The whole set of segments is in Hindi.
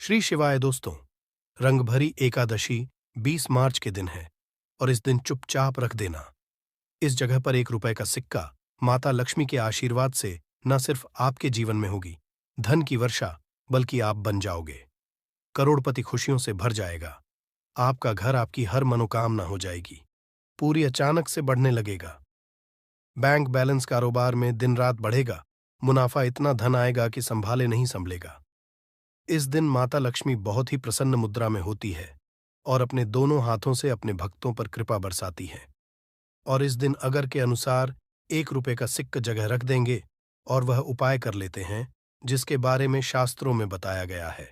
श्री शिवाय दोस्तों। रंगभरी एकादशी 20 मार्च के दिन है और इस दिन चुपचाप रख देना। इस जगह पर 1 रुपए का सिक्का माता लक्ष्मी के आशीर्वाद से न सिर्फ आपके जीवन में होगी धन की वर्षा, बल्कि आप बन जाओगे करोड़पति। खुशियों से भर जाएगा आपका घर, आपकी हर मनोकामना हो जाएगी पूरी, अचानक से बढ़ने लगेगा। बैंक बैलेंस, कारोबार में दिन रात बढ़ेगा, मुनाफा इतना धन आएगा कि संभाले नहीं संभलेगा। इस दिन माता लक्ष्मी बहुत ही प्रसन्न मुद्रा में होती है और अपने दोनों हाथों से अपने भक्तों पर कृपा बरसाती है। और इस दिन अगर के अनुसार 1 रुपए का सिक्का जगह रख देंगे और वह उपाय कर लेते हैं जिसके बारे में शास्त्रों में बताया गया है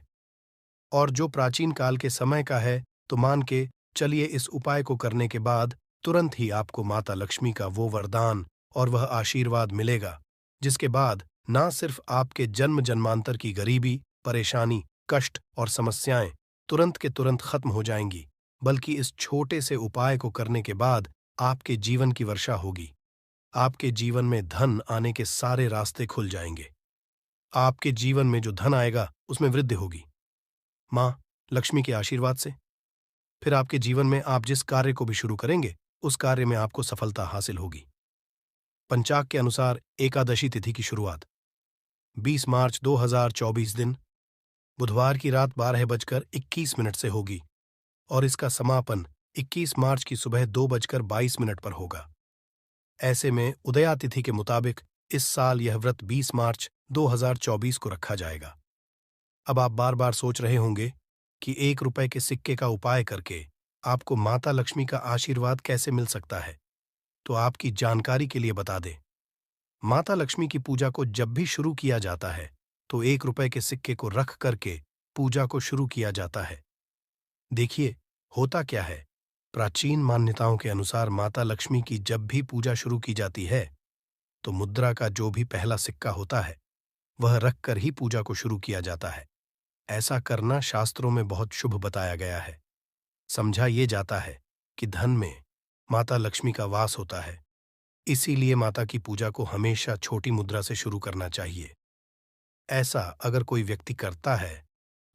और जो प्राचीन काल के समय का है, तो मान के चलिए इस उपाय को करने के बाद तुरंत ही आपको माता लक्ष्मी का वो वरदान और वह आशीर्वाद मिलेगा जिसके बाद ना सिर्फ आपके जन्म जन्मांतर की गरीबी, परेशानी, कष्ट और समस्याएं तुरंत के तुरंत खत्म हो जाएंगी, बल्कि इस छोटे से उपाय को करने के बाद आपके जीवन की वर्षा होगी। आपके जीवन में धन आने के सारे रास्ते खुल जाएंगे। आपके जीवन में जो धन आएगा उसमें वृद्धि होगी मां लक्ष्मी के आशीर्वाद से। फिर आपके जीवन में आप जिस कार्य को भी शुरू करेंगे उस कार्य में आपको सफलता हासिल होगी। पंचाग के अनुसार एकादशी तिथि की शुरुआत 20 मार्च 2024 दिन बुधवार की रात 12:21 से होगी और इसका समापन 21 मार्च की सुबह 2:22 पर होगा। ऐसे में उदया तिथि के मुताबिक इस साल यह व्रत 20 मार्च 2024 को रखा जाएगा। अब आप बार बार सोच रहे होंगे कि 1 रुपए के सिक्के का उपाय करके आपको माता लक्ष्मी का आशीर्वाद कैसे मिल सकता है। तो आपकी जानकारी के लिए बता दें, माता लक्ष्मी की पूजा को जब भी शुरू किया जाता है तो 1 रुपए के सिक्के को रख करके पूजा को शुरू किया जाता है। देखिए होता क्या है, प्राचीन मान्यताओं के अनुसार माता लक्ष्मी की जब भी पूजा शुरू की जाती है तो मुद्रा का जो भी पहला सिक्का होता है वह रख कर ही पूजा को शुरू किया जाता है। ऐसा करना शास्त्रों में बहुत शुभ बताया गया है। समझा ये जाता है कि धन में माता लक्ष्मी का वास होता है, इसीलिए माता की पूजा को हमेशा छोटी मुद्रा से शुरू करना चाहिए। ऐसा अगर कोई व्यक्ति करता है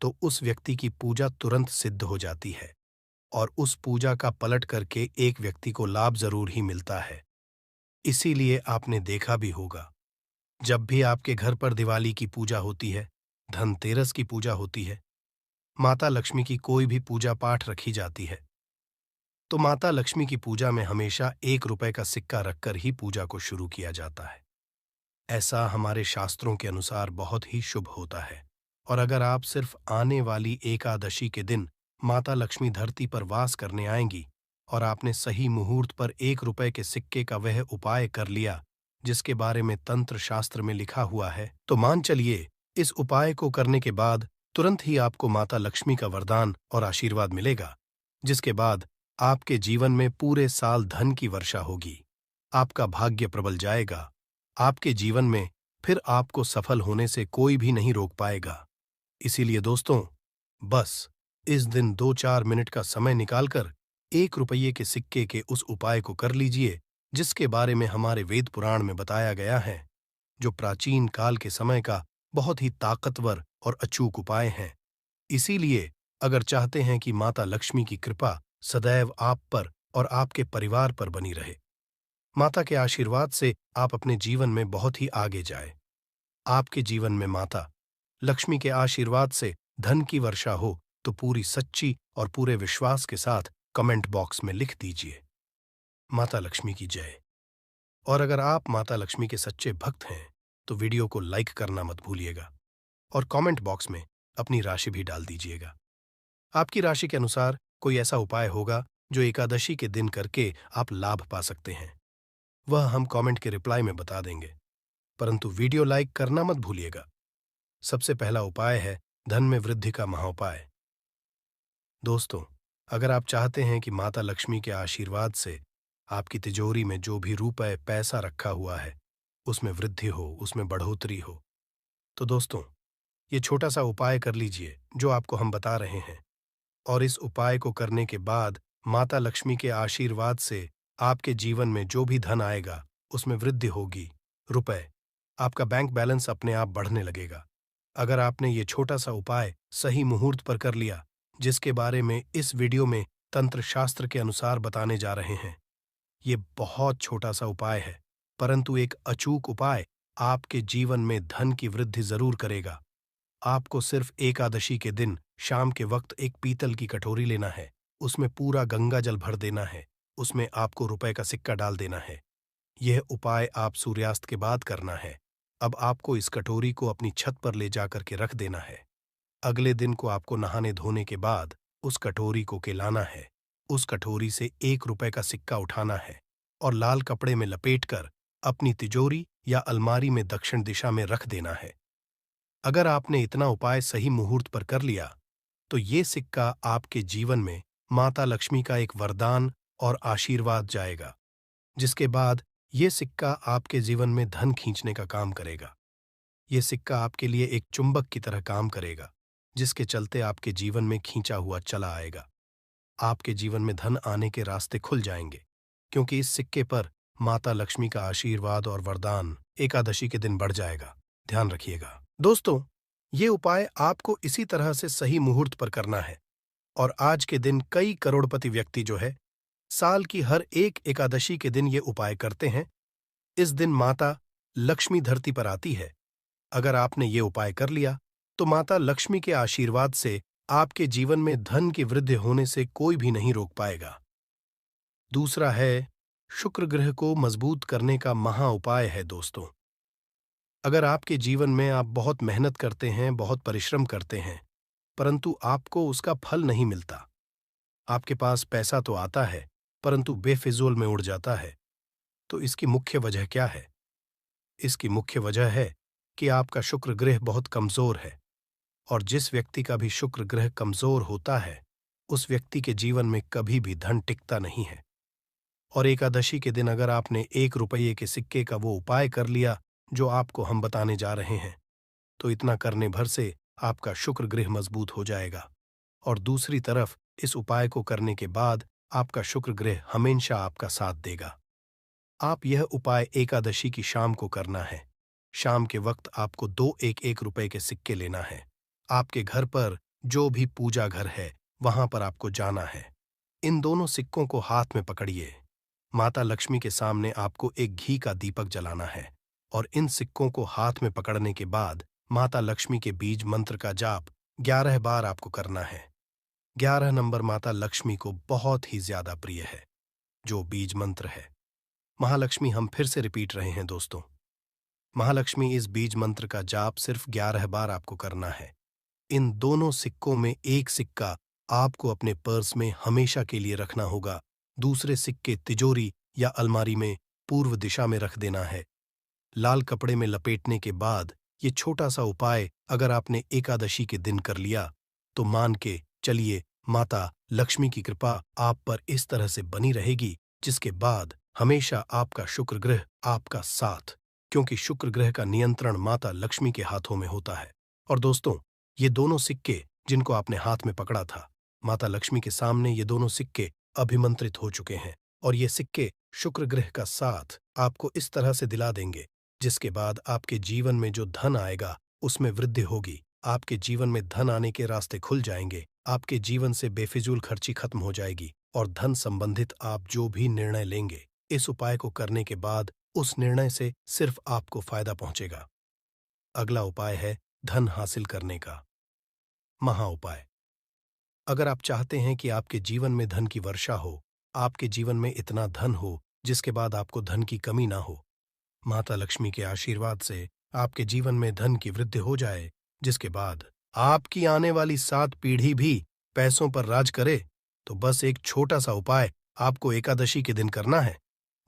तो उस व्यक्ति की पूजा तुरंत सिद्ध हो जाती है और उस पूजा का पलट करके एक व्यक्ति को लाभ जरूर ही मिलता है। इसीलिए आपने देखा भी होगा, जब भी आपके घर पर दिवाली की पूजा होती है, धनतेरस की पूजा होती है, माता लक्ष्मी की कोई भी पूजा पाठ रखी जाती है, तो माता लक्ष्मी की पूजा में हमेशा 1 रुपए का सिक्का रखकर ही पूजा को शुरू किया जाता है। ऐसा हमारे शास्त्रों के अनुसार बहुत ही शुभ होता है। और अगर आप सिर्फ आने वाली एकादशी के दिन माता लक्ष्मी धरती पर वास करने आएंगी और आपने सही मुहूर्त पर 1 रुपए के सिक्के का वह उपाय कर लिया जिसके बारे में तंत्र शास्त्र में लिखा हुआ है, तो मान चलिए इस उपाय को करने के बाद तुरंत ही आपको माता लक्ष्मी का वरदान और आशीर्वाद मिलेगा, जिसके बाद आपके जीवन में पूरे साल धन की वर्षा होगी। आपका भाग्य प्रबल जाएगा। आपके जीवन में फिर आपको सफल होने से कोई भी नहीं रोक पाएगा। इसीलिए दोस्तों, बस इस दिन 2-4 मिनट का समय निकालकर 1 रुपये के सिक्के के उस उपाय को कर लीजिए जिसके बारे में हमारे वेद पुराण में बताया गया है, जो प्राचीन काल के समय का बहुत ही ताकतवर और अचूक उपाय है। इसीलिए अगर चाहते हैं कि माता लक्ष्मी की कृपा सदैव आप पर और आपके परिवार पर बनी रहे, माता के आशीर्वाद से आप अपने जीवन में बहुत ही आगे जाए, आपके जीवन में माता लक्ष्मी के आशीर्वाद से धन की वर्षा हो, तो पूरी सच्ची और पूरे विश्वास के साथ कमेंट बॉक्स में लिख दीजिए, माता लक्ष्मी की जय। और अगर आप माता लक्ष्मी के सच्चे भक्त हैं तो वीडियो को लाइक करना मत भूलिएगा और कमेंट बॉक्स में अपनी राशि भी डाल दीजिएगा। आपकी राशि के अनुसार कोई ऐसा उपाय होगा जो एकादशी के दिन करके आप लाभ पा सकते हैं, वह हम कमेंट के रिप्लाई में बता देंगे, परंतु वीडियो लाइक करना मत भूलिएगा। सबसे पहला उपाय है धन में वृद्धि का महाउपाय। दोस्तों, अगर आप चाहते हैं कि माता लक्ष्मी के आशीर्वाद से आपकी तिजोरी में जो भी रुपए पैसा रखा हुआ है उसमें वृद्धि हो, उसमें बढ़ोतरी हो, तो दोस्तों ये छोटा सा उपाय कर लीजिए जो आपको हम बता रहे हैं। और इस उपाय को करने के बाद माता लक्ष्मी के आशीर्वाद से आपके जीवन में जो भी धन आएगा उसमें वृद्धि होगी। रुपए, आपका बैंक बैलेंस अपने आप बढ़ने लगेगा। अगर आपने ये छोटा सा उपाय सही मुहूर्त पर कर लिया, जिसके बारे में इस वीडियो में तंत्र शास्त्र के अनुसार बताने जा रहे हैं, ये बहुत छोटा सा उपाय है, परंतु एक अचूक उपाय आपके जीवन में धन की वृद्धि जरूर करेगा। आपको सिर्फ एकादशी के दिन शाम के वक्त एक पीतल की कटोरी लेना है, उसमें पूरा गंगा जल भर देना है, उसमें आपको रुपए का सिक्का डाल देना है। यह उपाय आप सूर्यास्त के बाद करना है। अब आपको इस कटोरी को अपनी छत पर ले जाकर के रख देना है। अगले दिन को आपको नहाने धोने के बाद उस कटोरी को केलाना है। उस कटोरी से 1 रुपए का सिक्का उठाना है और लाल कपड़े में लपेटकर अपनी तिजोरी या अलमारी में दक्षिण दिशा में रख देना है। अगर आपने इतना उपाय सही मुहूर्त पर कर लिया, तो ये सिक्का आपके जीवन में माता लक्ष्मी का एक वरदान और आशीर्वाद जाएगा, जिसके बाद ये सिक्का आपके जीवन में धन खींचने का काम करेगा। ये सिक्का आपके लिए एक चुंबक की तरह काम करेगा, जिसके चलते आपके जीवन में खींचा हुआ चला आएगा। आपके जीवन में धन आने के रास्ते खुल जाएंगे, क्योंकि इस सिक्के पर माता लक्ष्मी का आशीर्वाद और वरदान एकादशी के दिन बढ़ जाएगा। ध्यान रखिएगा दोस्तों, ये उपाय आपको इसी तरह से सही मुहूर्त पर करना है। और आज के दिन कई करोड़पति व्यक्ति जो है, साल की हर एक एकादशी के दिन ये उपाय करते हैं। इस दिन माता लक्ष्मी धरती पर आती है। अगर आपने ये उपाय कर लिया, तो माता लक्ष्मी के आशीर्वाद से आपके जीवन में धन की वृद्धि होने से कोई भी नहीं रोक पाएगा। दूसरा है, शुक्र ग्रह को मजबूत करने का महा उपाय है दोस्तों। अगर आपके जीवन में आप बहुत मेहनत करते हैं, बहुत परिश्रम करते हैं, परंतु आपको उसका फल नहीं मिलता, आपके पास पैसा तो आता है परंतु बेफिजूल में उड़ जाता है, तो इसकी मुख्य वजह क्या है? इसकी मुख्य वजह है कि आपका शुक्र ग्रह बहुत कमजोर है। और जिस व्यक्ति का भी शुक्र ग्रह कमजोर होता है, उस व्यक्ति के जीवन में कभी भी धन टिकता नहीं है। और एकादशी के दिन अगर आपने 1 रुपये के सिक्के का वो उपाय कर लिया जो आपको हम बताने जा रहे हैं, तो इतना करने भर से आपका शुक्र ग्रह मजबूत हो जाएगा। और दूसरी तरफ इस उपाय को करने के बाद आपका शुक्र ग्रह हमेशा आपका साथ देगा। आप यह उपाय एकादशी की शाम को करना है। शाम के वक्त आपको 2 1-1 रुपए के सिक्के लेना है। आपके घर पर जो भी पूजा घर है, वहां पर आपको जाना है। इन दोनों सिक्कों को हाथ में पकड़िए। माता लक्ष्मी के सामने आपको एक घी का दीपक जलाना है और इन सिक्कों को हाथ में पकड़ने के बाद माता लक्ष्मी के बीज मंत्र का जाप 11 बार आपको करना है। 11 नंबर माता लक्ष्मी को बहुत ही ज्यादा प्रिय है, जो बीज मंत्र है। महालक्ष्मी हम फिर से रिपीट रहे हैं दोस्तों। महालक्ष्मी इस बीज मंत्र का जाप सिर्फ 11 बार आपको करना है। इन दोनों सिक्कों में एक सिक्का आपको अपने पर्स में हमेशा के लिए रखना होगा, दूसरे सिक्के तिजोरी या अलमारी में पूर्व दिशा में रख देना है। लाल कपड़े में लपेटने के बाद ये छोटा सा उपाय अगर आपने एकादशी के दिन कर लिया, तो मान के चलिए माता लक्ष्मी की कृपा आप पर इस तरह से बनी रहेगी, जिसके बाद हमेशा आपका शुक्र ग्रह आपका साथ, क्योंकि शुक्र ग्रह का नियंत्रण माता लक्ष्मी के हाथों में होता है। और दोस्तों, ये दोनों सिक्के जिनको आपने हाथ में पकड़ा था, माता लक्ष्मी के सामने ये दोनों सिक्के अभिमंत्रित हो चुके हैं और ये सिक्के शुक्र ग्रह का साथ आपको इस तरह से दिला देंगे, जिसके बाद आपके जीवन में जो धन आएगा उसमें वृद्धि होगी। आपके जीवन में धन आने के रास्ते खुल जाएंगे, आपके जीवन से बेफिजूल खर्ची खत्म हो जाएगी और धन संबंधित आप जो भी निर्णय लेंगे, इस उपाय को करने के बाद उस निर्णय से सिर्फ आपको फायदा पहुंचेगा। अगला उपाय है धन हासिल करने का महा उपाय। अगर आप चाहते हैं कि आपके जीवन में धन की वर्षा हो, आपके जीवन में इतना धन हो जिसके बाद आपको धन की कमी ना हो, माता लक्ष्मी के आशीर्वाद से आपके जीवन में धन की वृद्धि हो जाए, जिसके बाद आपकी आने वाली 7 पीढ़ी भी पैसों पर राज करे, तो बस एक छोटा सा उपाय आपको एकादशी के दिन करना है,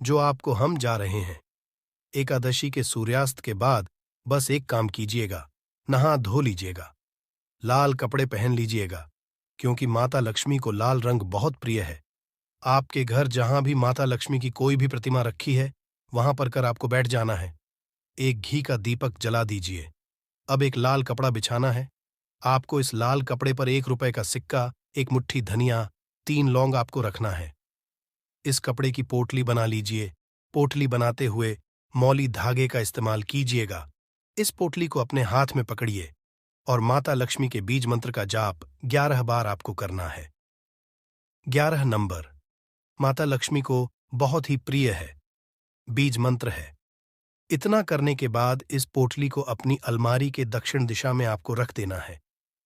जो आपको हम जा रहे हैं। एकादशी के सूर्यास्त के बाद बस एक काम कीजिएगा, नहा धो लीजिएगा, लाल कपड़े पहन लीजिएगा, क्योंकि माता लक्ष्मी को लाल रंग बहुत प्रिय है। आपके घर जहां भी माता लक्ष्मी की कोई भी प्रतिमा रखी है, वहां पर कर आपको बैठ जाना है। एक घी का दीपक जला दीजिए। अब एक लाल कपड़ा बिछाना है। आपको इस लाल कपड़े पर 1 रुपए का सिक्का, एक मुट्ठी धनिया, 3 लौंग आपको रखना है। इस कपड़े की पोटली बना लीजिए। पोटली बनाते हुए मौली धागे का इस्तेमाल कीजिएगा। इस पोटली को अपने हाथ में पकड़िए और माता लक्ष्मी के बीज मंत्र का जाप 11 बार आपको करना है। 11 नंबर माता लक्ष्मी को बहुत ही प्रिय है, बीज मंत्र है। इतना करने के बाद इस पोटली को अपनी अलमारी के दक्षिण दिशा में आपको रख देना है।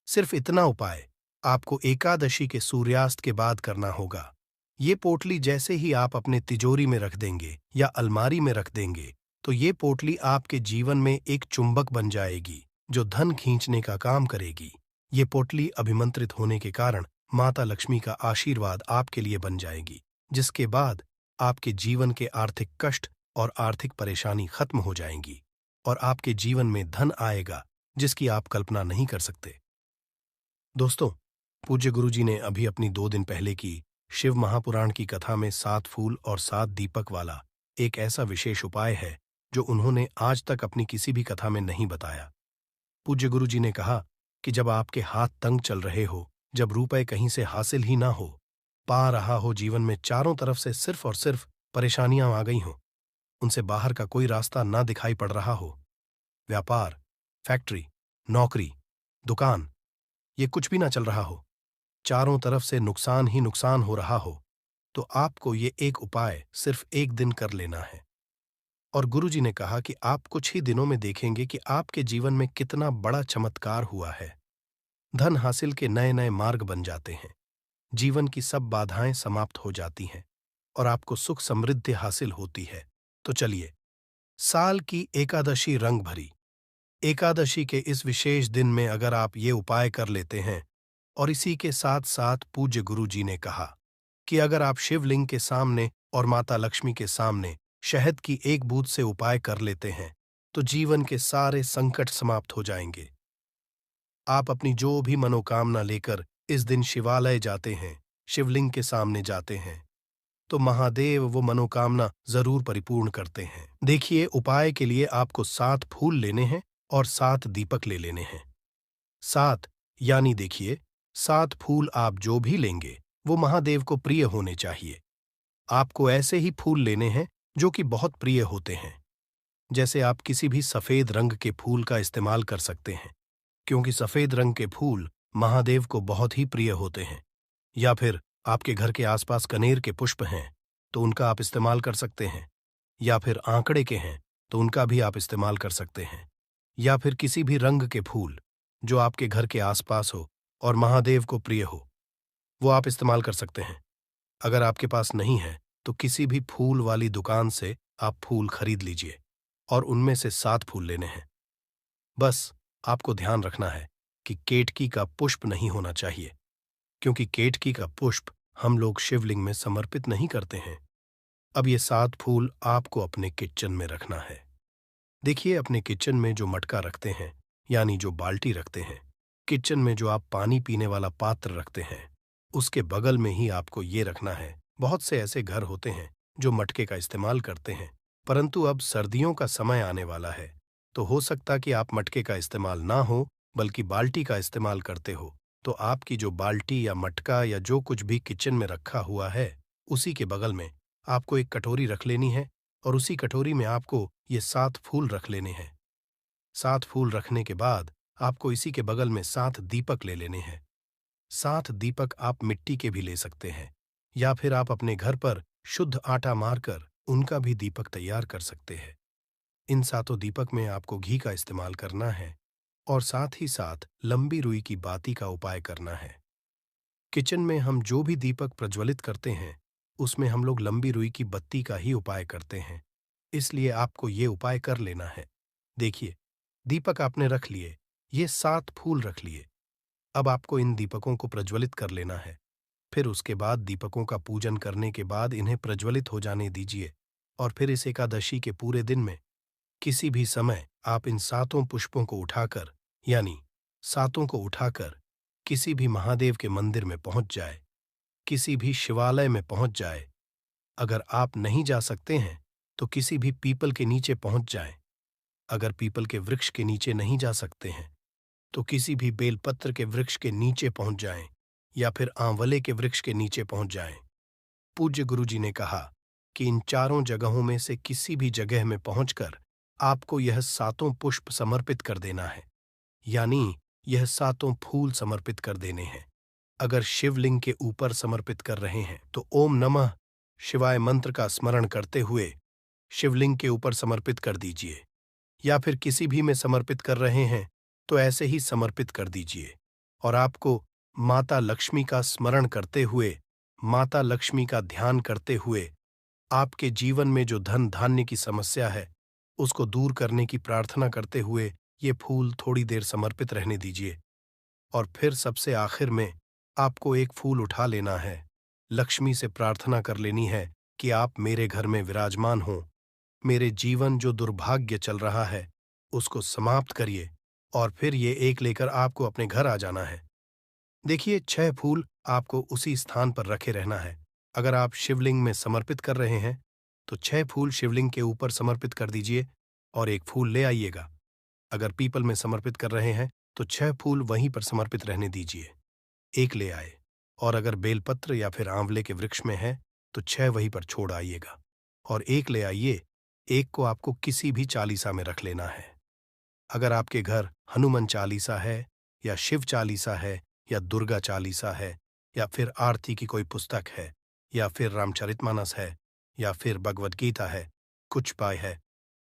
सिर्फ इतना उपाय आपको एकादशी के सूर्यास्त के बाद करना होगा। ये पोटली जैसे ही आप अपने तिजोरी में रख देंगे या अलमारी में रख देंगे, तो ये पोटली आपके जीवन में एक चुंबक बन जाएगी जो धन खींचने का काम करेगी। ये पोटली अभिमंत्रित होने के कारण माता लक्ष्मी का आशीर्वाद आपके लिए बन जाएगी, जिसके बाद आपके जीवन के आर्थिक कष्ट और आर्थिक परेशानी खत्म हो जाएंगी और आपके जीवन में धन आएगा जिसकी आप कल्पना नहीं कर सकते। दोस्तों, पूज्य गुरुजी ने अभी अपनी 2 दिन पहले की शिव महापुराण की कथा में 7 फूल और 7 दीपक वाला एक ऐसा विशेष उपाय है जो उन्होंने आज तक अपनी किसी भी कथा में नहीं बताया। पूज्य गुरुजी ने कहा कि जब आपके हाथ तंग चल रहे हो, जब रुपए कहीं से हासिल ही ना हो पा रहा हो, जीवन में चारों तरफ से सिर्फ और सिर्फ परेशानियां आ गई हों, उनसे बाहर का कोई रास्ता ना दिखाई पड़ रहा हो, व्यापार, फैक्ट्री, नौकरी, दुकान, ये कुछ भी ना चल रहा हो, चारों तरफ से नुकसान ही नुकसान हो रहा हो, तो आपको ये एक उपाय सिर्फ एक दिन कर लेना है। और गुरुजी ने कहा कि आप कुछ ही दिनों में देखेंगे कि आपके जीवन में कितना बड़ा चमत्कार हुआ है। धन हासिल के नए नए मार्ग बन जाते हैं, जीवन की सब बाधाएं समाप्त हो जाती हैं और आपको सुख समृद्धि हासिल होती है। तो चलिए, साल की एकादशी रंग भरी एकादशी के इस विशेष दिन में अगर आप ये उपाय कर लेते हैं, और इसी के साथ साथ पूज्य गुरु जी ने कहा कि अगर आप शिवलिंग के सामने और माता लक्ष्मी के सामने शहद की एक बूंद से उपाय कर लेते हैं, तो जीवन के सारे संकट समाप्त हो जाएंगे। आप अपनी जो भी मनोकामना लेकर इस दिन शिवालय जाते हैं, शिवलिंग के सामने जाते हैं, तो महादेव वो मनोकामना जरूर परिपूर्ण करते हैं। देखिए, उपाय के लिए आपको 7 फूल लेने हैं और 7 दीपक ले लेने हैं। 7 यानी देखिए, 7 फूल आप जो भी लेंगे वो महादेव को प्रिय होने चाहिए। आपको ऐसे ही फूल लेने हैं जो कि बहुत प्रिय होते हैं। जैसे आप किसी भी सफेद रंग के फूल का इस्तेमाल कर सकते हैं, क्योंकि सफेद रंग के फूल महादेव को बहुत ही प्रिय होते हैं। या फिर आपके घर के आसपास कनेर के पुष्प हैं तो उनका आप इस्तेमाल कर सकते हैं। या फिर आंकड़े के हैं तो उनका भी आप इस्तेमाल कर सकते हैं। या फिर किसी भी रंग के फूल जो आपके घर के आसपास हो और महादेव को प्रिय हो, वो आप इस्तेमाल कर सकते हैं। अगर आपके पास नहीं है तो किसी भी फूल वाली दुकान से आप फूल खरीद लीजिए और उनमें से 7 फूल लेने हैं। बस आपको ध्यान रखना है कि केतकी का पुष्प नहीं होना चाहिए, क्योंकि केतकी का पुष्प हम लोग शिवलिंग में समर्पित नहीं करते हैं। अब ये 7 फूल आपको अपने किचन में रखना है। देखिए, अपने किचन में जो मटका रखते हैं, यानी जो बाल्टी रखते हैं, किचन में जो आप पानी पीने वाला पात्र रखते हैं, उसके बगल में ही आपको ये रखना है। बहुत से ऐसे घर होते हैं जो मटके का इस्तेमाल करते हैं, परंतु अब सर्दियों का समय आने वाला है, तो हो सकता कि आप मटके का इस्तेमाल ना हो बल्कि बाल्टी का इस्तेमाल करते हो। तो आपकी जो बाल्टी या मटका या जो कुछ भी किचन में रखा हुआ है, उसी के बगल में आपको एक कटोरी रख लेनी है और उसी कटोरी में आपको ये 7 फूल रख लेने हैं। 7 फूल रखने के बाद आपको इसी के बगल में 7 दीपक ले लेने हैं। 7 दीपक आप मिट्टी के भी ले सकते हैं, या फिर आप अपने घर पर शुद्ध आटा मारकर उनका भी दीपक तैयार कर सकते हैं। इन 7 दीपक में आपको घी का इस्तेमाल करना है और साथ ही साथ लंबी रुई की बाती का उपाय करना है। किचन में हम जो भी दीपक प्रज्वलित करते हैं, उसमें हम लोग लंबी रुई की बत्ती का ही उपाय करते हैं, इसलिए आपको ये उपाय कर लेना है। देखिए, दीपक आपने रख लिए, ये 7 फूल रख लिए। अब आपको इन दीपकों को प्रज्वलित कर लेना है। फिर उसके बाद दीपकों का पूजन करने के बाद इन्हें प्रज्वलित हो जाने दीजिए और फिर इस एकादशी के पूरे दिन में किसी भी समय आप इन 7 पुष्पों को उठाकर, यानी 7 को उठाकर किसी भी महादेव के मंदिर में पहुंच जाए, किसी भी शिवालय में पहुंच जाए। अगर आप नहीं जा सकते हैं तो किसी भी पीपल के नीचे पहुंच जाएं। अगर पीपल के वृक्ष के नीचे नहीं जा सकते हैं तो किसी भी बेलपत्र के वृक्ष के नीचे पहुंच जाएं या फिर आंवले के वृक्ष के नीचे पहुंच जाएं। पूज्य गुरुजी ने कहा कि इन चारों जगहों में से किसी भी जगह में पहुंचकर आपको यह 7 पुष्प समर्पित कर देना है, यानी यह सातों फूल समर्पित कर देने हैं। अगर शिवलिंग के ऊपर समर्पित कर रहे हैं तो ओम नमः शिवाय मंत्र का स्मरण करते हुए शिवलिंग के ऊपर समर्पित कर दीजिए, या फिर किसी भी में समर्पित कर रहे हैं तो ऐसे ही समर्पित कर दीजिए। और आपको माता लक्ष्मी का स्मरण करते हुए, माता लक्ष्मी का ध्यान करते हुए आपके जीवन में जो धन धान्य की समस्या है उसको दूर करने की प्रार्थना करते हुए ये फूल थोड़ी देर समर्पित रहने दीजिए। और फिर सबसे आखिर में आपको एक फूल उठा लेना है, लक्ष्मी से प्रार्थना कर लेनी है कि आप मेरे घर में विराजमान हों, मेरे जीवन जो दुर्भाग्य चल रहा है उसको समाप्त करिए, और फिर ये एक लेकर आपको अपने घर आ जाना है। देखिए, 6 फूल आपको उसी स्थान पर रखे रहना है। अगर आप शिवलिंग में समर्पित कर रहे हैं तो 6 फूल शिवलिंग के ऊपर समर्पित कर दीजिए और एक फूल ले आइएगा। अगर पीपल में समर्पित कर रहे हैं तो 6 फूल वहीं पर समर्पित रहने दीजिए, एक ले आए। और अगर बेलपत्र या फिर आंवले के वृक्ष में है तो 6 वहीं पर छोड़ आइएगा और एक ले आइए। एक को आपको किसी भी चालीसा में रख लेना है। अगर आपके घर हनुमान चालीसा है या शिव चालीसा है या दुर्गा चालीसा है या फिर आरती की कोई पुस्तक है या फिर रामचरितमानस है या फिर भगवद गीता है, कुछ पाए है,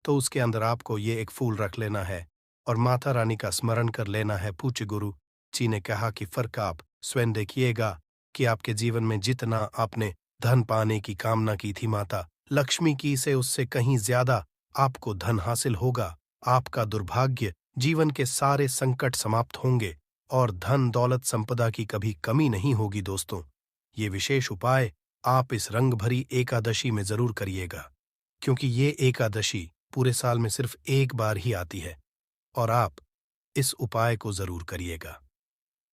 तो उसके अंदर आपको ये एक फूल रख लेना है और माता रानी का स्मरण कर लेना है। पूज्य गुरु जी ने कहा कि फर्क आप स्वयं देखिएगा कि आपके जीवन में जितना आपने धन पाने की कामना की थी माता लक्ष्मी की से उससे कहीं ज्यादा आपको धन हासिल होगा। आपका दुर्भाग्य, जीवन के सारे संकट समाप्त होंगे और धन दौलत संपदा की कभी कमी नहीं होगी। दोस्तों, ये विशेष उपाय आप इस रंग भरी एकादशी में जरूर करिएगा, क्योंकि ये एकादशी पूरे साल में सिर्फ एक बार ही आती है और आप इस उपाय को जरूर करिएगा।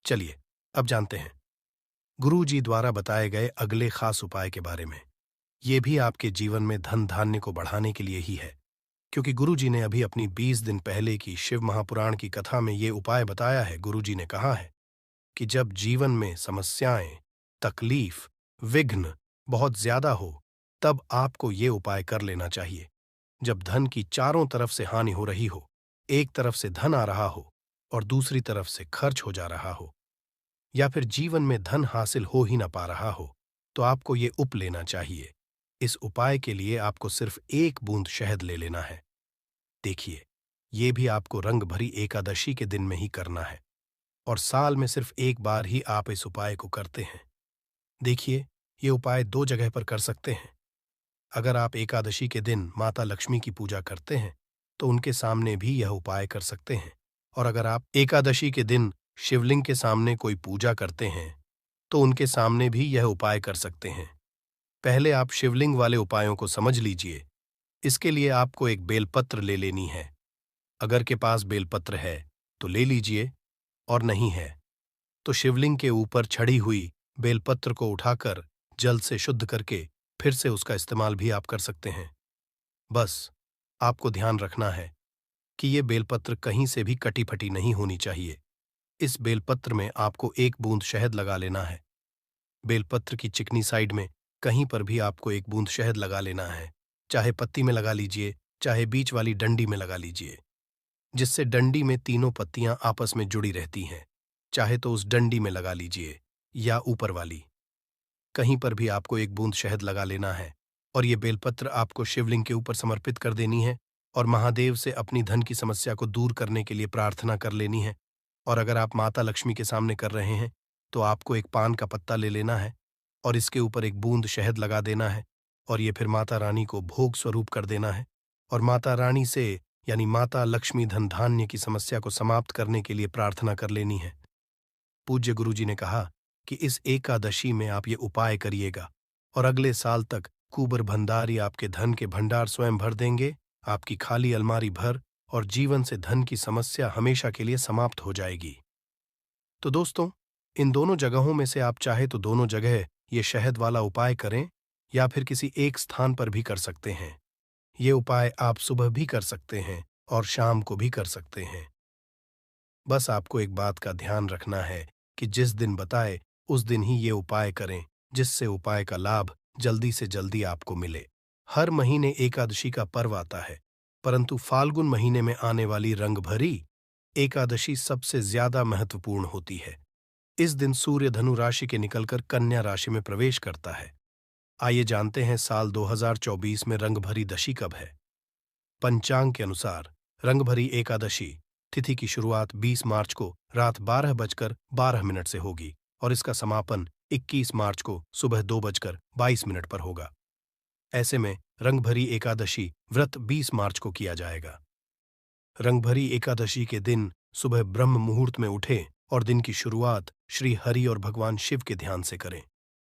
चलिए अब जानते हैं गुरु जी द्वारा बताए गए अगले खास उपाय के बारे में। ये भी आपके जीवन में धन धान्य को बढ़ाने के लिए ही है, क्योंकि गुरु जी ने अभी अपनी 20 दिन पहले की शिव महापुराण की कथा में ये उपाय बताया है। गुरु जी ने कहा है कि जब जीवन में समस्याएं, तकलीफ, विघ्न बहुत ज्यादा हो तब आपको ये उपाय कर लेना चाहिए। जब धन की चारों तरफ से हानि हो रही हो, एक तरफ से धन आ रहा हो और दूसरी तरफ से खर्च हो जा रहा हो, या फिर जीवन में धन हासिल हो ही ना पा रहा हो, तो आपको ये उप लेना चाहिए। इस उपाय के लिए आपको सिर्फ 1 बूंद शहद ले लेना है। देखिए, ये भी आपको रंग भरी एकादशी के दिन में ही करना है और साल में सिर्फ एक बार ही आप इस उपाय को करते हैं। देखिए, ये उपाय 2 जगह पर कर सकते हैं। अगर आप एकादशी के दिन माता लक्ष्मी की पूजा करते हैं तो उनके सामने भी यह उपाय कर सकते हैं, और अगर आप एकादशी के दिन शिवलिंग के सामने कोई पूजा करते हैं तो उनके सामने भी यह उपाय कर सकते हैं। पहले आप शिवलिंग वाले उपायों को समझ लीजिए। इसके लिए आपको एक बेलपत्र ले लेनी है। अगर के पास बेलपत्र है तो ले लीजिए, और नहीं है तो शिवलिंग के ऊपर छड़ी हुई बेलपत्र को उठाकर जल से शुद्ध करके फिर से उसका इस्तेमाल भी आप कर सकते हैं। बस आपको ध्यान रखना है कि ये बेलपत्र कहीं से भी कटी फटी नहीं होनी चाहिए। इस बेलपत्र में आपको 1 बूंद शहद लगा लेना है। बेलपत्र की चिकनी साइड में कहीं पर भी आपको 1 बूंद शहद लगा लेना है। चाहे पत्ती में लगा लीजिए, चाहे बीच वाली डंडी में लगा लीजिए, जिससे डंडी में तीनों पत्तियां आपस में जुड़ी रहती हैं। चाहे तो उस डंडी में लगा लीजिए या ऊपर वाली, कहीं पर भी आपको 1 बूंद शहद लगा लेना है और ये बेलपत्र आपको शिवलिंग के ऊपर समर्पित कर देनी है और महादेव से अपनी धन की समस्या को दूर करने के लिए प्रार्थना कर लेनी है। और अगर आप माता लक्ष्मी के सामने कर रहे हैं तो आपको एक पान का पत्ता ले लेना है और इसके ऊपर 1 बूंद शहद लगा देना है और ये फिर माता रानी को भोग स्वरूप कर देना है और माता रानी से यानी माता लक्ष्मी धन धान्य की समस्या को समाप्त करने के लिए प्रार्थना कर लेनी है। पूज्य गुरु जी ने कहा कि इस एकादशी में आप ये उपाय करिएगा और अगले साल तक कुबर भंडारी आपके धन के भंडार स्वयं भर देंगे, आपकी खाली अलमारी भर, और जीवन से धन की समस्या हमेशा के लिए समाप्त हो जाएगी। तो दोस्तों, इन दोनों जगहों में से आप चाहे तो दोनों जगह ये शहद वाला उपाय करें या फिर किसी एक स्थान पर भी कर सकते हैं। ये उपाय आप सुबह भी कर सकते हैं और शाम को भी कर सकते हैं। बस आपको एक बात का ध्यान रखना है कि जिस दिन बताए उस दिन ही ये उपाय करें, जिससे उपाय का लाभ जल्दी से जल्दी आपको मिले। हर महीने एकादशी का पर्व आता है, परंतु फाल्गुन महीने में आने वाली रंग भरी एकादशी सबसे ज्यादा महत्वपूर्ण होती है। इस दिन सूर्य धनु राशि के निकलकर कन्या राशि में प्रवेश करता है। आइए जानते हैं साल 2024 में रंगभरी दशी कब है। पंचांग के अनुसार रंगभरी एकादशी तिथि की शुरुआत 20 मार्च को रात 12:12 से होगी और इसका समापन 21 मार्च को सुबह 2:22 पर होगा। ऐसे में रंगभरी एकादशी व्रत 20 मार्च को किया जाएगा। रंगभरी एकादशी के दिन सुबह ब्रह्म मुहूर्त में उठें और दिन की शुरुआत श्री हरि और भगवान शिव के ध्यान से करें।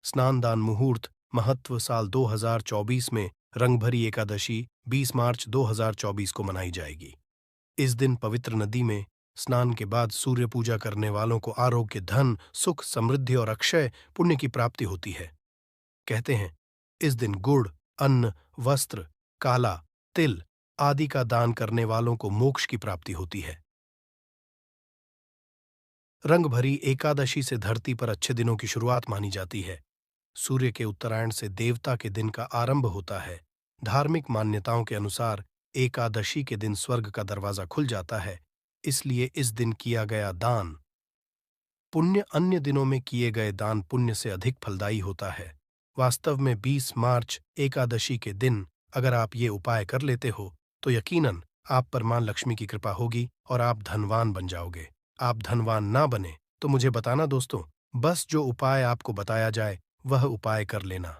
स्नान दान मुहूर्त महत्व साल 2024 में रंगभरी एकादशी 20 मार्च 2024 को मनाई जाएगी। इस दिन पवित्र नदी में स्नान के बाद सूर्य पूजा करने वालों को आरोग्य, धन, सुख, समृद्धि और अक्षय पुण्य की प्राप्ति होती है। कहते हैं इस दिन गुड़, अन्न, वस्त्र, काला, तिल आदि का दान करने वालों को मोक्ष की प्राप्ति होती है। रंगभरी एकादशी से धरती पर अच्छे दिनों की शुरुआत मानी जाती है। सूर्य के उत्तरायण से देवता के दिन का आरंभ होता है। धार्मिक मान्यताओं के अनुसार एकादशी के दिन स्वर्ग का दरवाजा खुल जाता है, इसलिए इस दिन किया गया दान पुण्य अन्य दिनों में किए गए दान पुण्य से अधिक फलदायी होता है। वास्तव में 20 मार्च एकादशी के दिन अगर आप ये उपाय कर लेते हो तो यकीनन आप पर मां लक्ष्मी की कृपा होगी और आप धनवान बन जाओगे। आप धनवान ना बने तो मुझे बताना दोस्तों, बस जो उपाय आपको बताया जाए वह उपाय कर लेना।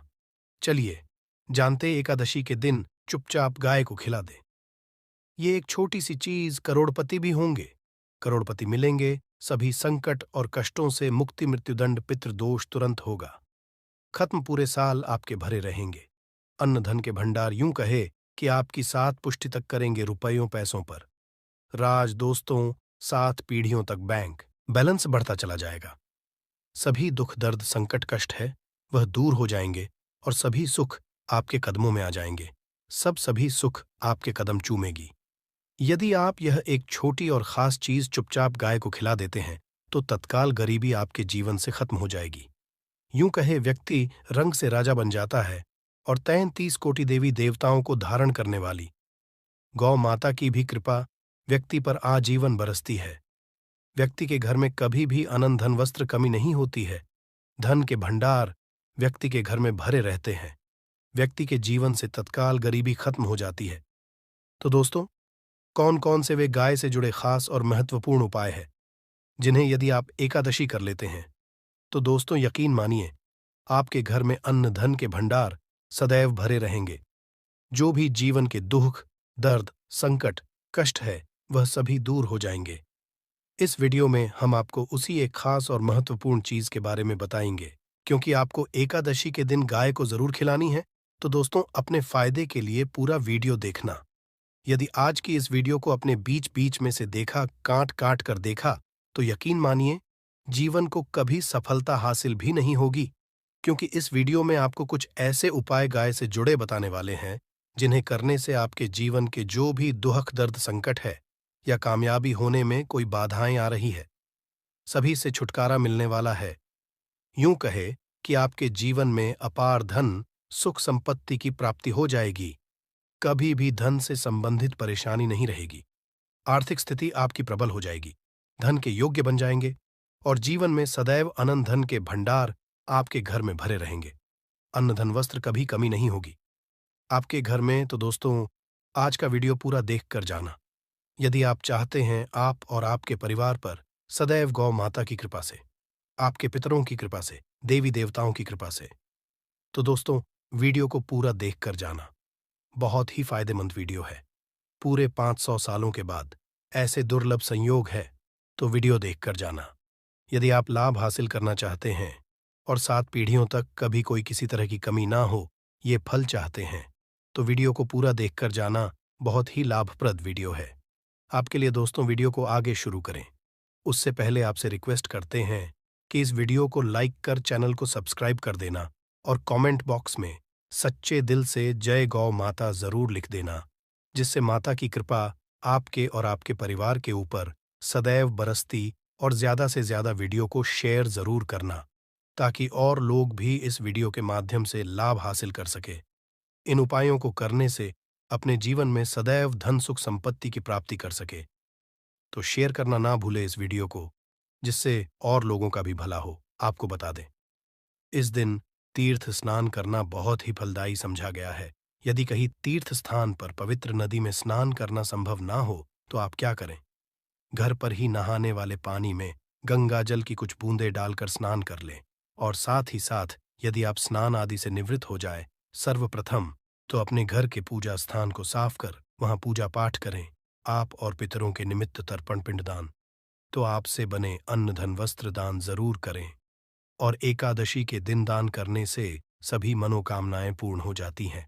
चलिए जानते एकादशी के दिन चुपचाप गाय को खिला दे। ये एक छोटी सी चीज, करोड़पति भी होंगे, करोड़पति मिलेंगे, सभी संकट और कष्टों से मुक्ति, मृत्युदंड, पितृदोष तुरंत होगा खत्म, पूरे साल आपके भरे रहेंगे। अन्न धन के भंडार यूं कहे कि आपकी 7 पुष्टि तक करेंगे रुपयों पैसों पर। राज दोस्तों, 7 पीढ़ियों तक बैंक बैलेंस बढ़ता चला जाएगा। सभी दुख, दर्द, संकट, कष्ट है वह दूर हो जाएंगे और सभी सुख आपके कदमों में आ जाएंगे। सभी सुख आपके कदम चूमेगी। यदि आप यह एक छोटी और खास चीज चुपचाप गाय को खिला देते हैं तो तत्काल गरीबी आपके जीवन से खत्म हो जाएगी। यूं कहे व्यक्ति रंग से राजा बन जाता है और 33 कोटि देवी देवताओं को धारण करने वाली गौ माता की भी कृपा व्यक्ति पर आजीवन बरसती है। व्यक्ति के घर में कभी भी अनंत धन वस्त्र कमी नहीं होती है। धन के भंडार व्यक्ति के घर में भरे रहते हैं। व्यक्ति के जीवन से तत्काल गरीबी खत्म हो जाती है। तो दोस्तों, कौन कौन से वे गाय से जुड़े खास और महत्वपूर्ण उपाय हैं जिन्हें यदि आप एकादशी कर लेते हैं तो दोस्तों यकीन मानिए आपके घर में अन्न धन के भंडार सदैव भरे रहेंगे। जो भी जीवन के दुख, दर्द, संकट, कष्ट है वह सभी दूर हो जाएंगे। इस वीडियो में हम आपको उसी एक खास और महत्वपूर्ण चीज के बारे में बताएंगे। क्योंकि आपको एकादशी के दिन गाय को जरूर खिलानी है तो दोस्तों अपने फायदे के लिए पूरा वीडियो देखना। यदि आज की इस वीडियो को अपने बीच बीच में से देखा, काट काट कर देखा, तो यकीन मानिए जीवन को कभी सफलता हासिल भी नहीं होगी। क्योंकि इस वीडियो में आपको कुछ ऐसे उपाय गाय से जुड़े बताने वाले हैं जिन्हें करने से आपके जीवन के जो भी दुख, दर्द, संकट है या कामयाबी होने में कोई बाधाएं आ रही है, सभी से छुटकारा मिलने वाला है। यूं कहे कि आपके जीवन में अपार धन, सुख, संपत्ति की प्राप्ति हो जाएगी। कभी भी धन से संबंधित परेशानी नहीं रहेगी। आर्थिक स्थिति आपकी प्रबल हो जाएगी। धन के योग्य बन जाएंगे और जीवन में सदैव अनंत धन के भंडार आपके घर में भरे रहेंगे। अन्न धन वस्त्र कभी कमी नहीं होगी आपके घर में। तो दोस्तों आज का वीडियो पूरा देख कर जाना। यदि आप चाहते हैं आप और आपके परिवार पर सदैव गौ माता की कृपा से, आपके पितरों की कृपा से, देवी देवताओं की कृपा से, तो दोस्तों वीडियो को पूरा देख कर जाना। बहुत ही फायदेमंद वीडियो है। पूरे 500 सालों के बाद ऐसे दुर्लभ संयोग है तो वीडियो देख कर जाना। यदि आप लाभ हासिल करना चाहते हैं और 7 पीढ़ियों तक कभी कोई किसी तरह की कमी ना हो, ये फल चाहते हैं, तो वीडियो को पूरा देख कर जाना। बहुत ही लाभप्रद वीडियो है आपके लिए। दोस्तों वीडियो को आगे शुरू करें उससे पहले आपसे रिक्वेस्ट करते हैं कि इस वीडियो को लाइक कर चैनल को सब्सक्राइब कर देना और कमेंट बॉक्स में सच्चे दिल से जय गौ माता जरूर लिख देना, जिससे माता की कृपा आपके और आपके परिवार के ऊपर सदैव बरसती। और ज्यादा से ज्यादा वीडियो को शेयर जरूर करना ताकि और लोग भी इस वीडियो के माध्यम से लाभ हासिल कर सके। इन उपायों को करने से अपने जीवन में सदैव धन, सुख, संपत्ति की प्राप्ति कर सके। तो शेयर करना ना भूले इस वीडियो को, जिससे और लोगों का भी भला हो। आपको बता दें, इस दिन तीर्थ स्नान करना बहुत ही फलदायी समझा गया है। यदि कहीं तीर्थ स्थान पर पवित्र नदी में स्नान करना संभव ना हो तो आप क्या करें? घर पर ही नहाने वाले पानी में गंगा जल की कुछ बूंदें डालकर स्नान कर लें। और साथ ही साथ यदि आप स्नान आदि से निवृत्त हो जाए, सर्वप्रथम तो अपने घर के पूजा स्थान को साफ कर वहां पूजा पाठ करें। आप और पितरों के निमित्त तर्पण पिंडदान, तो आपसे बने अन्न धन वस्त्र दान जरूर करें। और एकादशी के दिन दान करने से सभी मनोकामनाएं पूर्ण हो जाती हैं।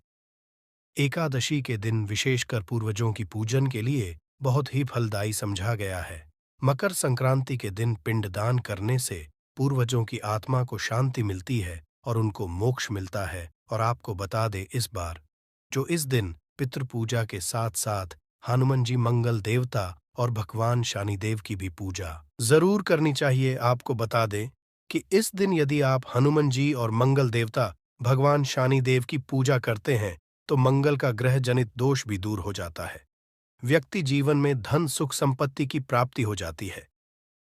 एकादशी के दिन विशेषकर पूर्वजों की पूजन के लिए बहुत ही फलदायी समझा गया है। मकर संक्रांति के दिन पिंडदान करने से पूर्वजों की आत्मा को शांति मिलती है और उनको मोक्ष मिलता है। और आपको बता दे इस बार, जो इस दिन पितृ पूजा के साथ साथ हनुमान जी मंगल देवता और भगवान शनिदेव की भी पूजा जरूर करनी चाहिए। आपको बता दें कि इस दिन यदि आप हनुमान जी और मंगल देवता भगवान शनिदेव की पूजा करते हैं तो मंगल का ग्रह जनित दोष भी दूर हो जाता है। व्यक्ति जीवन में धन सुख संपत्ति की प्राप्ति हो जाती है।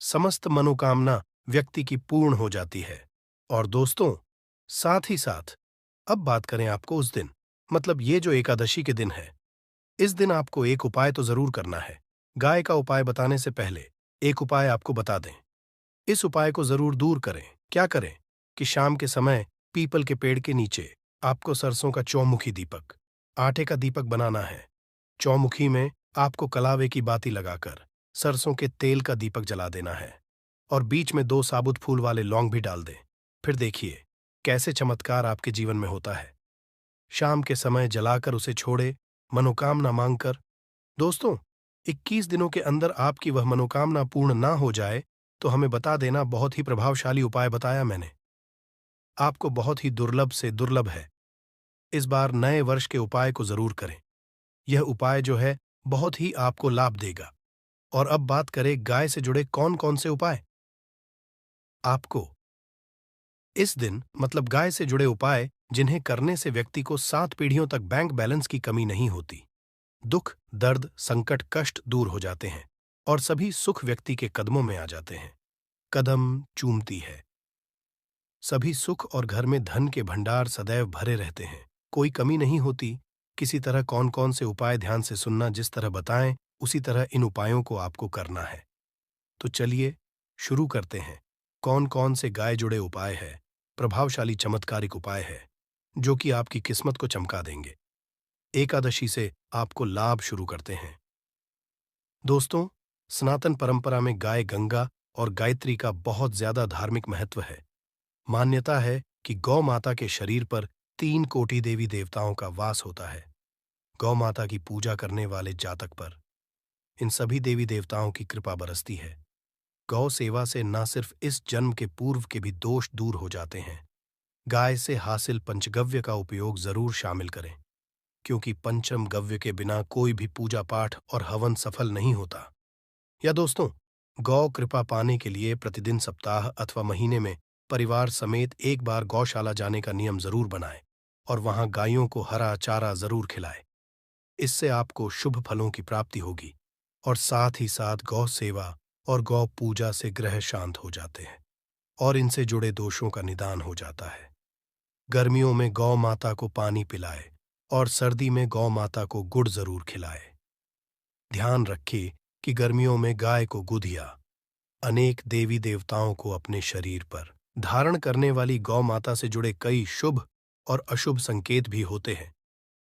समस्त मनोकामना व्यक्ति की पूर्ण हो जाती है। और दोस्तों, साथ ही साथ अब बात करें आपको उस दिन, मतलब ये जो एकादशी के दिन है, इस दिन आपको एक उपाय तो जरूर करना है। गाय का उपाय बताने से पहले एक उपाय आपको बता दें। इस उपाय को जरूर दूर करें। क्या करें कि शाम के समय पीपल के पेड़ के नीचे आपको सरसों का चौमुखी दीपक, आटे का दीपक बनाना है। चौमुखी में आपको कलावे की बाती लगाकर सरसों के तेल का दीपक जला देना है और बीच में 2 साबुत फूल वाले लौंग भी डाल दें। फिर देखिए कैसे चमत्कार आपके जीवन में होता है। शाम के समय जलाकर उसे छोड़े, मनोकामना मांगकर। दोस्तों, 21 दिनों के अंदर आपकी वह मनोकामना पूर्ण ना हो जाए तो हमें बता देना। बहुत ही प्रभावशाली उपाय बताया मैंने, आपको बहुत ही दुर्लभ से दुर्लभ है। इस बार नए वर्ष के उपाय को जरूर करें। यह उपाय जो है बहुत ही आपको लाभ देगा। और अब बात करें गाय से जुड़े कौन कौन से उपाय। आपको इस दिन, मतलब गाय से जुड़े उपाय जिन्हें करने से व्यक्ति को 7 पीढ़ियों तक बैंक बैलेंस की कमी नहीं होती, दुख दर्द संकट कष्ट दूर हो जाते हैं और सभी सुख व्यक्ति के कदमों में आ जाते हैं। कदम चूमती है, सभी सुख और घर में धन के भंडार सदैव भरे रहते हैं, कोई कमी नहीं होती। किसी तरह कौन कौन से उपाय ध्यान से सुनना, जिस तरह बताएं उसी तरह इन उपायों को आपको करना है। तो चलिए शुरू करते हैं। कौन कौन से गाय जुड़े उपाय है, प्रभावशाली चमत्कारिक उपाय है जो कि आपकी किस्मत को चमका देंगे। एकादशी से आपको लाभ शुरू करते हैं। दोस्तों, सनातन परंपरा में गाय गंगा और गायत्री का बहुत ज्यादा धार्मिक महत्व है। मान्यता है कि गौ माता के शरीर पर 3 कोटि देवी देवताओं का वास होता है। गौ माता की पूजा करने वाले जातक पर इन सभी देवी देवताओं की कृपा बरसती है। गौ सेवा से न सिर्फ इस जन्म के पूर्व के भी दोष दूर हो जाते हैं। गाय से हासिल पंचगव्य का उपयोग जरूर शामिल करें, क्योंकि पंचम गव्य के बिना कोई भी पूजा पाठ और हवन सफल नहीं होता। या दोस्तों, गौ कृपा पाने के लिए प्रतिदिन सप्ताह अथवा महीने में परिवार समेत एक बार गौशाला जाने का नियम जरूर बनाएं और वहां गायों को हरा चारा जरूर खिलाएं। इससे आपको शुभ फलों की प्राप्ति होगी और साथ ही साथ गौ सेवा और गौ पूजा से ग्रह शांत हो जाते हैं और इनसे जुड़े दोषों का निदान हो जाता है। गर्मियों में गौ माता को पानी पिलाए और सर्दी में गौ माता को गुड़ जरूर खिलाए। ध्यान रखिए कि गर्मियों में गाय को गुधिया, अनेक देवी देवताओं को अपने शरीर पर धारण करने वाली गौ माता से जुड़े कई शुभ और अशुभ संकेत भी होते हैं।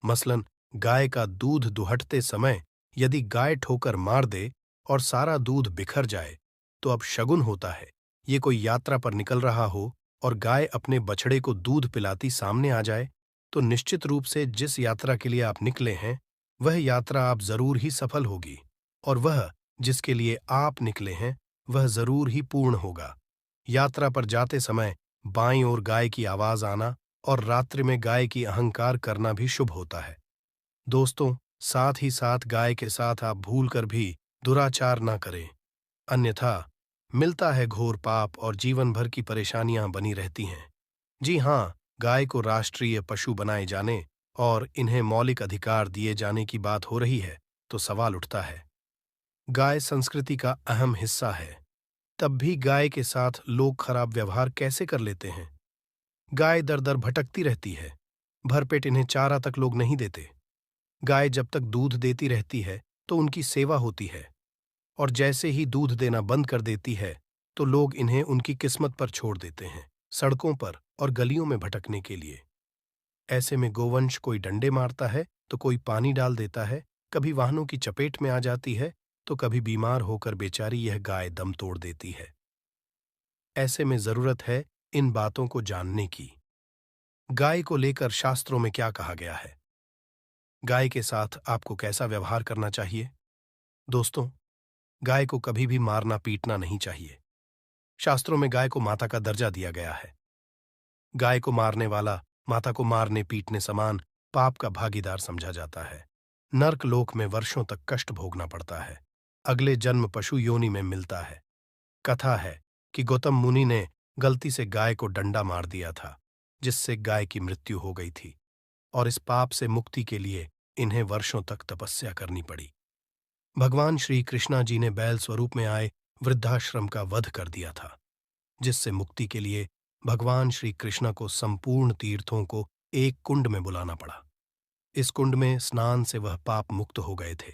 मसलन, गाय का दूध दुहटते समय यदि गाय ठोकर मार दे और सारा दूध बिखर जाए तो अब शगुन होता है। ये कोई यात्रा पर निकल रहा हो और गाय अपने बछड़े को दूध पिलाती सामने आ जाए तो निश्चित रूप से जिस यात्रा के लिए आप निकले हैं वह यात्रा आप जरूर ही सफल होगी और वह जिसके लिए आप निकले हैं वह जरूर ही पूर्ण होगा। यात्रा पर जाते समय बाईं ओर गाय की आवाज आना और रात्रि में गाय की अहंकार करना भी शुभ होता है। दोस्तों, साथ ही साथ गाय के साथ आप भूलकर भी दुराचार ना करें, अन्यथा मिलता है घोर पाप और जीवन भर की परेशानियां बनी रहती हैं। जी हाँ, गाय को राष्ट्रीय पशु बनाए जाने और इन्हें मौलिक अधिकार दिए जाने की बात हो रही है तो सवाल उठता है, गाय संस्कृति का अहम हिस्सा है। तब भी गाय के साथ लोग खराब व्यवहार कैसे कर लेते हैं? गाय दर दर भटकती रहती है। भरपेट इन्हें चारा तक लोग नहीं देते। गाय जब तक दूध देती रहती है तो उनकी सेवा होती है, और जैसे ही दूध देना बंद कर देती है तो लोग इन्हें उनकी किस्मत पर छोड़ देते हैं, सड़कों पर और गलियों में भटकने के लिए। ऐसे में गोवंश कोई डंडे मारता है तो कोई पानी डाल देता है, कभी वाहनों की चपेट में आ जाती है तो कभी बीमार होकर बेचारी यह गाय दम तोड़ देती है। ऐसे में जरूरत है इन बातों को जानने की। गाय को लेकर शास्त्रों में क्या कहा गया है? गाय के साथ आपको कैसा व्यवहार करना चाहिए? दोस्तों, गाय को कभी भी मारना पीटना नहीं चाहिए। शास्त्रों में गाय को माता का दर्जा दिया गया है। गाय को मारने वाला माता को मारने पीटने समान पाप का भागीदार समझा जाता है। नर्क लोक में वर्षों तक कष्ट भोगना पड़ता है। अगले जन्म पशु योनि में मिलता है। कथा है कि गौतम मुनि ने गलती से गाय को डंडा मार दिया था, जिससे गाय की मृत्यु हो गई थी, और इस पाप से मुक्ति के लिए इन्हें वर्षों तक तपस्या करनी पड़ी। भगवान श्री कृष्णा जी ने बैल स्वरूप में आए वृद्धाश्रम का वध कर दिया था, जिससे मुक्ति के लिए भगवान श्री कृष्ण को संपूर्ण तीर्थों को एक कुंड में बुलाना पड़ा। इस कुंड में स्नान से वह पाप मुक्त हो गए थे।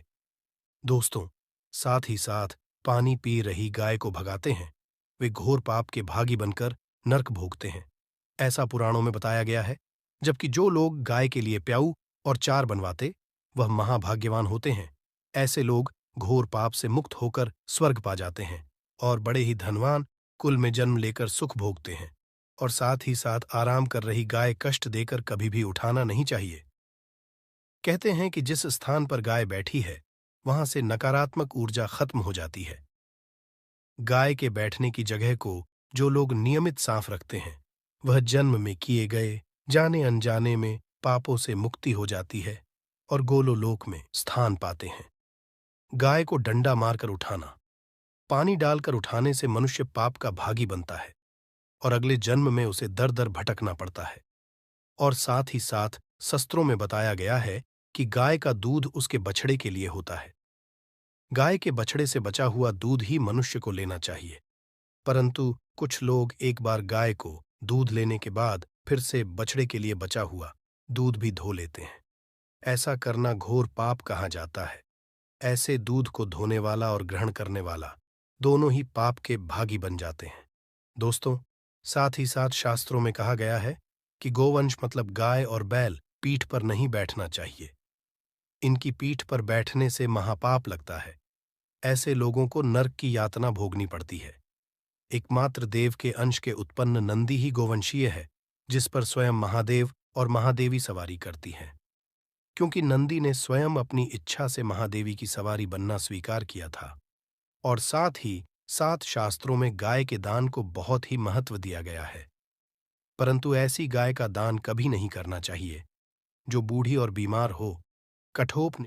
दोस्तों, साथ ही साथ पानी पी रही गाय को भगाते हैं, वे घोर पाप के भागी बनकर नरक भोगते हैं, ऐसा पुराणों में बताया गया है। जबकि जो लोग गाय के लिए प्याऊ और चार बनवाते, वह महाभाग्यवान होते हैं। ऐसे लोग घोर पाप से मुक्त होकर स्वर्ग पा जाते हैं और बड़े ही धनवान कुल में जन्म लेकर सुख भोगते हैं। और साथ ही साथ आराम कर रही गाय कष्ट देकर कभी भी उठाना नहीं चाहिए। कहते हैं कि जिस स्थान पर गाय बैठी है, वहां से नकारात्मक ऊर्जा खत्म हो जाती है। गाय के बैठने की जगह को जो लोग नियमित साफ रखते हैं, वह जन्म में किए गए जाने अनजाने में पापों से मुक्ति हो जाती है और गोलोलोक में स्थान पाते हैं। गाय को डंडा मारकर उठाना, पानी डालकर उठाने से मनुष्य पाप का भागी बनता है और अगले जन्म में उसे दर दर भटकना पड़ता है। और साथ ही साथ शास्त्रों में बताया गया है कि गाय का दूध उसके बछड़े के लिए होता है। गाय के बछड़े से बचा हुआ दूध ही मनुष्य को लेना चाहिए, परंतु कुछ लोग एक बार गाय को दूध लेने के बाद फिर से बछड़े के लिए बचा हुआ दूध भी धो लेते हैं। ऐसा करना घोर पाप कहा जाता है। ऐसे दूध को धोने वाला और ग्रहण करने वाला दोनों ही पाप के भागी बन जाते हैं। दोस्तों, साथ ही साथ शास्त्रों में कहा गया है कि गोवंश मतलब गाय और बैल पीठ पर नहीं बैठना चाहिए। इनकी पीठ पर बैठने से महापाप लगता है। ऐसे लोगों को नरक की यातना भोगनी पड़ती है। एकमात्र देव के अंश के उत्पन्न नंदी ही गोवंशीय है, जिस पर स्वयं महादेव और महादेवी सवारी करती हैं। क्योंकि नंदी ने स्वयं अपनी इच्छा से महादेवी की सवारी बनना स्वीकार किया था। और साथ ही सात शास्त्रों में गाय के दान को बहुत ही महत्व दिया गया है। परंतु ऐसी गाय का दान कभी नहीं करना चाहिए जो बूढ़ी और बीमार हो, कठोप